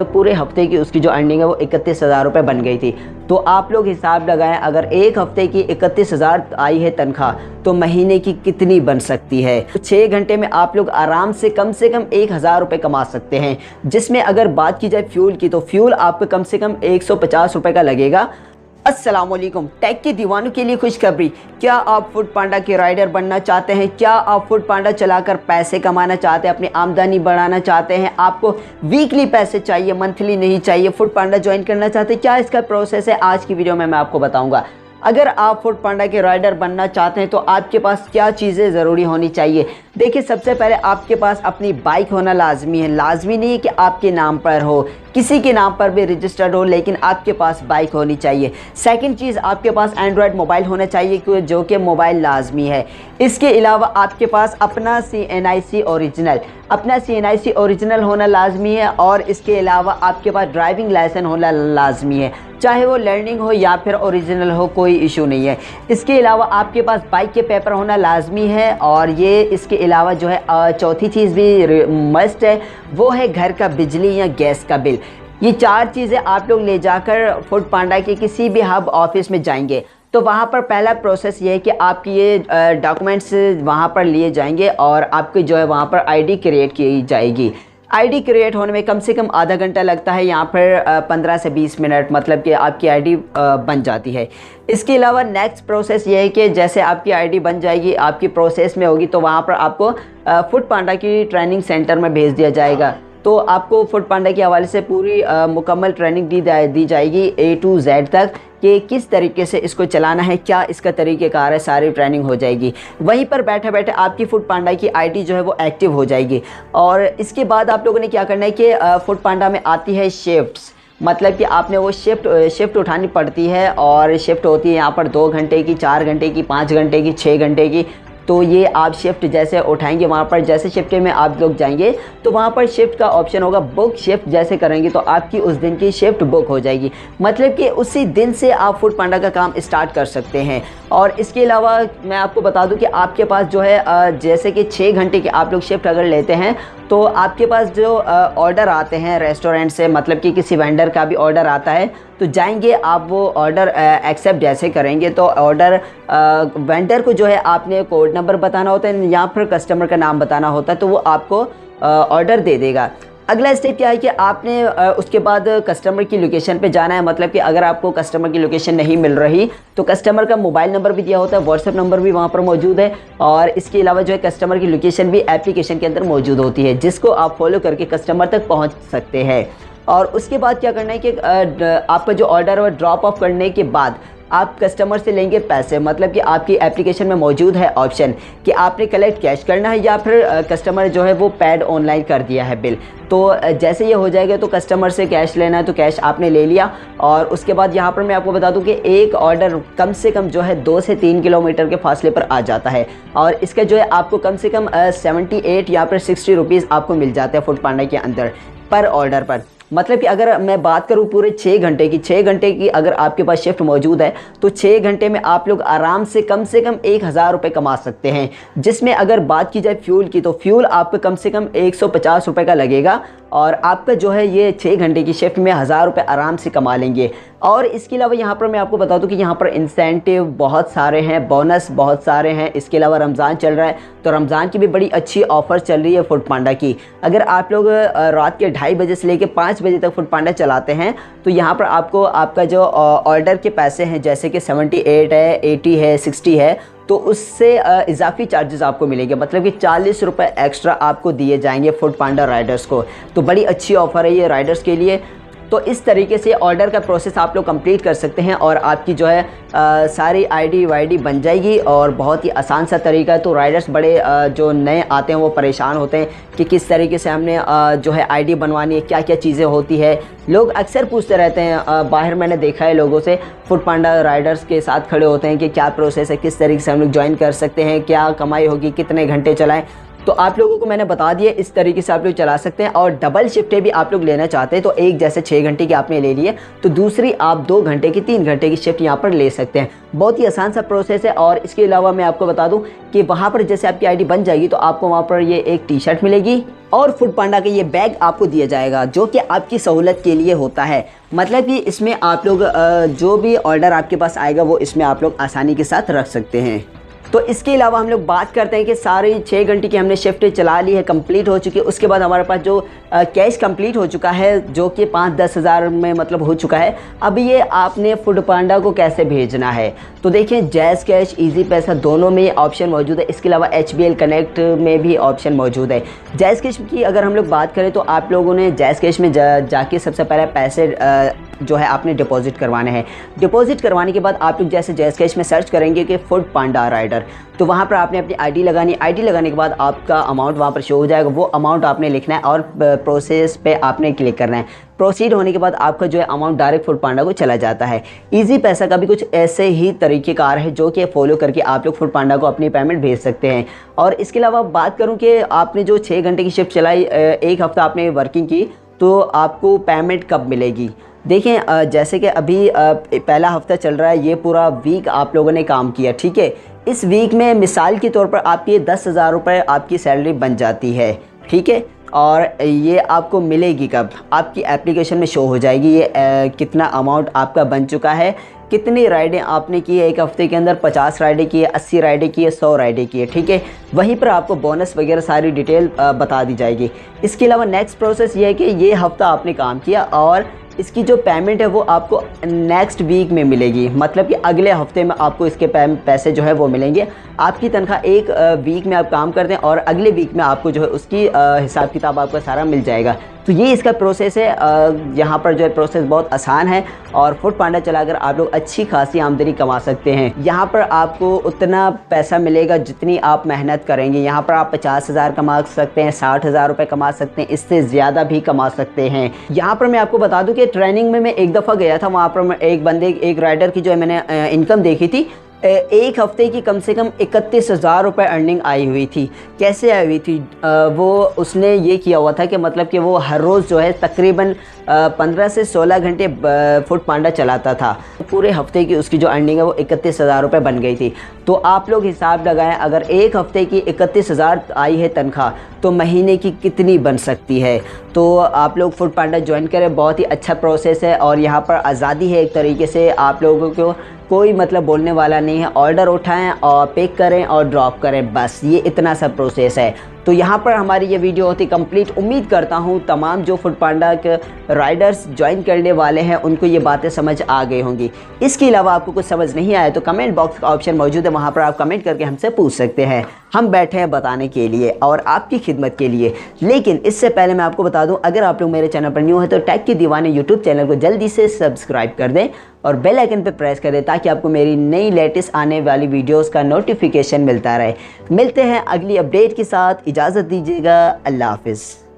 तो पूरे हफ्ते की उसकी जो अर्निंग है वो 31,000 रुपये बन गई थी। तो आप लोग हिसाब लगाएं, अगर एक हफ्ते की 31,000 आई है तनख्वाह तो महीने की कितनी बन सकती है। तो 6 घंटे में आप लोग आराम से कम 1,000 रुपये कमा सकते हैं, जिसमें अगर बात की जाए फ्यूल की तो फ्यूल आपको कम से कम 150 रुपये का लगेगा। अस्सलाम वालेकुम, टेक के दीवानों के लिए खुशखबरी। क्या आप फूड पांडा के राइडर बनना चाहते हैं? क्या आप फूड पांडा चलाकर पैसे कमाना चाहते हैं, अपनी आमदनी बढ़ाना चाहते हैं? आपको वीकली पैसे चाहिए, मंथली नहीं चाहिए? फूड पांडा ज्वाइन करना चाहते हैं? क्या इसका प्रोसेस है, आज की वीडियो में मैं आपको बताऊंगा। अगर आप फूड पांडा के राइडर बनना चाहते हैं तो आपके पास क्या चीज़ें ज़रूरी होनी चाहिए। देखिए, सबसे पहले आपके पास अपनी बाइक होना लाजमी है। लाजमी नहीं है कि आपके नाम पर हो, किसी के नाम पर भी रजिस्टर्ड हो, लेकिन आपके पास बाइक होनी चाहिए। सेकंड चीज़, आपके पास एंड्रॉयड मोबाइल होना चाहिए, जो कि मोबाइल लाजमी है। इसके अलावा आपके पास अपना CNIC ओरिजिनल होना लाजमी है, और इसके अलावा आपके पास ड्राइविंग लाइसेंस होना लाजमी है, चाहे वो लर्निंग हो या फिर ओरिजिनल हो, कोई इशू नहीं है। इसके अलावा आपके पास बाइक के पेपर होना लाजमी है, और ये इसके अलावा जो है चौथी चीज़ भी मस्ट है, वो है घर का बिजली या गैस का बिल। ये 4 चीज़ें आप लोग ले जाकर फूड पांडा के किसी भी हब ऑफिस में जाएंगे तो वहाँ पर पहला प्रोसेस ये है कि आपकी ये डॉक्यूमेंट्स वहाँ पर लिए जाएंगे, और आपकी जो है वहाँ पर ID क्रिएट की जाएगी। ID क्रिएट होने में कम से कम आधा घंटा लगता है, यहाँ पर 15 से 20 मिनट, मतलब कि आपकी ID बन जाती है। इसके अलावा नेक्स्ट प्रोसेस ये है कि जैसे आपकी ID बन जाएगी, आपकी प्रोसेस में होगी, तो वहाँ पर आपको फूड पांडा की ट्रेनिंग सेंटर में भेज दिया जाएगा। तो आपको फूड पांडा के हवाले से पूरी मुकम्मल ट्रेनिंग दी जाएगी A to Z तक, कि किस तरीके से इसको चलाना है, क्या इसका तरीक़ेकार है, सारी ट्रेनिंग हो जाएगी। वहीं पर बैठे बैठे आपकी फूड पांडा की ID जो है वो एक्टिव हो जाएगी। और इसके बाद आप लोगों ने क्या करना है कि फूड पांडा में आती है शिफ्ट्स, मतलब कि आपने वो शिफ्ट उठानी पड़ती है, और शिफ्ट होती है यहाँ पर 2 घंटे की, 4 घंटे की, 5 घंटे की, 6 घंटे की। तो ये आप शिफ्ट जैसे उठाएंगे, वहाँ पर जैसे शिफ्ट में आप लोग जाएंगे तो वहाँ पर शिफ्ट का ऑप्शन होगा, बुक शिफ्ट जैसे करेंगे तो आपकी उस दिन की शिफ्ट बुक हो जाएगी, मतलब कि उसी दिन से आप फूड पांडा का काम स्टार्ट कर सकते हैं। और इसके अलावा मैं आपको बता दूं कि आपके पास जो है जैसे कि 6 घंटे की आप लोग शिफ्ट अगर लेते हैं तो आपके पास जो ऑर्डर आते हैं रेस्टोरेंट से, मतलब कि किसी वेंडर का भी ऑर्डर आता है, तो जाएंगे आप वो ऑर्डर एक्सेप्ट जैसे करेंगे तो ऑर्डर वेंडर को जो है आपने कोड नंबर बताना होता है या फिर कस्टमर का नाम बताना होता है, तो वो आपको ऑर्डर दे देगा। अगला स्टेप क्या है कि आपने उसके बाद कस्टमर की लोकेशन पे जाना है, मतलब कि अगर आपको कस्टमर की लोकेशन नहीं मिल रही तो कस्टमर का मोबाइल नंबर भी दिया होता है, व्हाट्सएप नंबर भी वहाँ पर मौजूद है, और इसके अलावा जो है कस्टमर की लोकेशन भी एप्लीकेशन के अंदर मौजूद होती है, जिसको आप फॉलो करके कस्टमर तक पहुँच सकते हैं। और उसके बाद क्या करना है कि आपका जो ऑर्डर है ड्रॉप ऑफ करने के बाद आप कस्टमर से लेंगे पैसे, मतलब कि आपकी एप्लीकेशन में मौजूद है ऑप्शन कि आपने कलेक्ट कैश करना है या फिर कस्टमर जो है वो पेड ऑनलाइन कर दिया है बिल। तो जैसे ये हो जाएगा तो कस्टमर से कैश लेना है तो कैश आपने ले लिया, और उसके बाद यहाँ पर मैं आपको बता दूँ कि एक ऑर्डर कम से कम जो है 2 से 3 किलोमीटर के फासले पर आ जाता है, और इसका जो है आपको कम से कम 78 या फिर 60 रुपीज़ आपको मिल जाते हैं फूड पांडा के अंदर पर ऑर्डर पर। मतलब कि अगर मैं बात करूं पूरे 6 घंटे की अगर आपके पास शिफ्ट मौजूद है तो 6 घंटे में आप लोग आराम से कम 1,000 रुपये कमा सकते हैं, जिसमें अगर बात की जाए फ्यूल की तो फ्यूल आपको कम से कम 150 रुपये का लगेगा, और आपका जो है ये 6 घंटे की शिफ्ट में 1,000 रुपये आराम से कमा लेंगे। और इसके अलावा यहाँ पर मैं आपको बता दूँ कि यहाँ पर इंसेंटिव बहुत सारे हैं, बोनस बहुत सारे हैं। इसके अलावा रमज़ान चल रहा है तो रमज़ान की भी बड़ी अच्छी ऑफ़र चल रही है फूड पांडा की। अगर आप लोग रात के 2:30 बजे से लेकर 5 बजे तक फूड पांडा चलाते हैं तो यहाँ पर आपको आपका जो ऑर्डर के पैसे हैं, जैसे कि 78 है, 80 है, 60 है, तो उससे इजाफी चार्जेस आपको मिलेंगे, मतलब कि 40 रुपये एक्स्ट्रा आपको दिए जाएंगे फूड पांडा राइडर्स को। तो बड़ी अच्छी ऑफ़र है ये राइडर्स के लिए। तो इस तरीके से ऑर्डर का प्रोसेस आप लोग कंप्लीट कर सकते हैं, और आपकी जो है सारी ID वाईडी बन जाएगी, और बहुत ही आसान सा तरीका है। तो राइडर्स बड़े जो नए आते हैं वो परेशान होते हैं कि किस तरीके से हमने जो है ID बनवानी है, क्या क्या चीज़ें होती है। लोग अक्सर पूछते रहते हैं, बाहर मैंने देखा है लोगों से, फूड पांडा राइडर्स के साथ खड़े होते हैं कि क्या प्रोसेस है, किस तरीके से हम लोग ज्वाइन कर सकते हैं, क्या कमाई होगी, कितने घंटे चलाएँ। तो आप लोगों को मैंने बता दिया, इस तरीके से आप लोग चला सकते हैं। और डबल शिफ्टें भी आप लोग लेना चाहते हैं तो एक जैसे 6 घंटे की आपने ले ली है तो दूसरी आप 2 घंटे की 3 घंटे की शिफ्ट यहाँ पर ले सकते हैं। बहुत ही आसान सा प्रोसेस है। और इसके अलावा मैं आपको बता दूं कि वहाँ पर जैसे आपकी आईडी बन जाएगी तो आपको वहाँ पर ये एक टी शर्ट मिलेगी और फूड पांडा का ये बैग आपको दिया जाएगा, जो कि आपकी सहूलत के लिए होता है। मतलब कि इसमें आप लोग जो भी ऑर्डर आपके पास आएगा वो इसमें आप लोग आसानी के साथ रख सकते हैं। तो इसके अलावा हम लोग बात करते हैं कि सारी 6 घंटे की हमने शिफ्ट चला ली है, कंप्लीट हो चुकी है। उसके बाद हमारे पास जो कैश कंप्लीट हो चुका है, जो कि 5-10 हज़ार में मतलब हो चुका है। अब ये आपने फूड पांडा को कैसे भेजना है तो देखिए, जैज़ कैश, इजी पैसा दोनों में ऑप्शन मौजूद है। इसके अलावा HBL कनेक्ट में भी ऑप्शन मौजूद है। जैज़ कैश की अगर हम लोग बात करें तो आप लोगों ने जैज़ कैश में जाके सबसे पहले पैसे जो है आपने डिपॉजिट करवाने हैं। डिपॉजिट करवाने के बाद आप लोग जैसे जैज़ कैश में सर्च करेंगे कि फूड पांडा राइडर, तो वहाँ पर आपने अपनी आईडी लगानी। आईडी लगाने के बाद आपका अमाउंट वहाँ पर शो हो जाएगा, वो अमाउंट आपने लिखना है और प्रोसेस पे आपने क्लिक करना है। प्रोसीड होने के बाद आपका जो है अमाउंट डायरेक्ट फूड पांडा को चला जाता है। इजी पैसा का भी कुछ ऐसे ही तरीक़ेकार है जो कि फॉलो करके आप लोग फूड पांडा को अपनी पेमेंट भेज सकते हैं। और इसके अलावा बात करूँ कि आपने जो 6 घंटे की शिफ्ट चलाई, 1 हफ़्ता आपने वर्किंग की, तो आपको पेमेंट कब मिलेगी? देखें, जैसे कि अभी पहला हफ्ता चल रहा है, ये पूरा वीक आप लोगों ने काम किया, ठीक है। इस वीक में मिसाल के तौर पर आपकी 10,000 रुपये आपकी सैलरी बन जाती है, ठीक है। और ये आपको मिलेगी कब? आपकी एप्लीकेशन में शो हो जाएगी ये कितना अमाउंट आपका बन चुका है, कितनी राइडें आपने की है एक हफ़्ते के अंदर। 50 राइडें की है, 80 राइडें की है, 100 राइडें की है, ठीक है। वहीं पर आपको बोनस वगैरह सारी डिटेल बता दी जाएगी। इसके अलावा नेक्स्ट प्रोसेस ये है कि ये हफ़्ता आपने काम किया और इसकी जो पेमेंट है वो आपको नेक्स्ट वीक में मिलेगी। मतलब कि अगले हफ्ते में आपको इसके पैसे जो है वो मिलेंगे। आपकी तनख्वाह एक वीक में आप काम करते हैं और अगले वीक में आपको जो है उसकी हिसाब किताब आपको सारा मिल जाएगा। तो ये इसका प्रोसेस है। यहाँ पर जो है प्रोसेस बहुत आसान है और फूड पांडा चलाकर आप लोग अच्छी खासी आमदनी कमा सकते हैं। यहाँ पर आपको उतना पैसा मिलेगा जितनी आप मेहनत करेंगे। यहाँ पर आप 50,000 कमा सकते हैं, 60,000 रुपये कमा सकते हैं, इससे ज़्यादा भी कमा सकते हैं। यहाँ पर मैं आपको बता दूँ कि ट्रेनिंग में मैं एक दफ़ा गया था, वहाँ पर मैं एक राइडर की जो है मैंने इनकम देखी थी। एक हफ़्ते की कम से कम 31,000 रुपये अर्निंग आई हुई थी। कैसे आई हुई थी? वो उसने ये किया हुआ था कि मतलब कि वो हर रोज़ जो है तकरीबन 15 से 16 घंटे फूड पांडा चलाता था। पूरे हफ्ते की उसकी जो अर्निंग है वो 31,000 रुपये बन गई थी। तो आप लोग हिसाब लगाएं, अगर एक हफ़्ते की 31,000 आई है तनख्वाह तो महीने की कितनी बन सकती है। तो आप लोग फूड पांडा ज्वाइन करें, बहुत ही अच्छा प्रोसेस है और यहाँ पर आज़ादी है एक तरीके से। आप लोगों को कोई मतलब बोलने वाला नहीं है। ऑर्डर उठाएं और पिक करें और ड्रॉप करें, बस ये इतना सा प्रोसेस है। तो यहाँ पर हमारी ये वीडियो होती कंप्लीट। उम्मीद करता हूँ तमाम जो फूड पांडा के राइडर्स ज्वाइन करने वाले हैं उनको ये बातें समझ आ गई होंगी। इसके अलावा आपको कुछ समझ नहीं आया तो कमेंट बॉक्स का ऑप्शन मौजूद है, वहाँ पर आप कमेंट करके हमसे पूछ सकते हैं। हम बैठे हैं बताने के लिए और आपकी खिदमत के लिए। लेकिन इससे पहले मैं आपको बता दूं, अगर आप लोग मेरे चैनल पर न्यू है तो टेक के दीवाने यूट्यूब चैनल को जल्दी से सब्सक्राइब कर दें और बेल आइकन पर प्रेस कर दें ताकि आपको मेरी नई लेटेस्ट आने वाली वीडियोस का नोटिफिकेशन मिलता रहे। मिलते हैं अगली अपडेट के साथ, इजाज़त दीजिएगा, अल्लाह हाफिज़।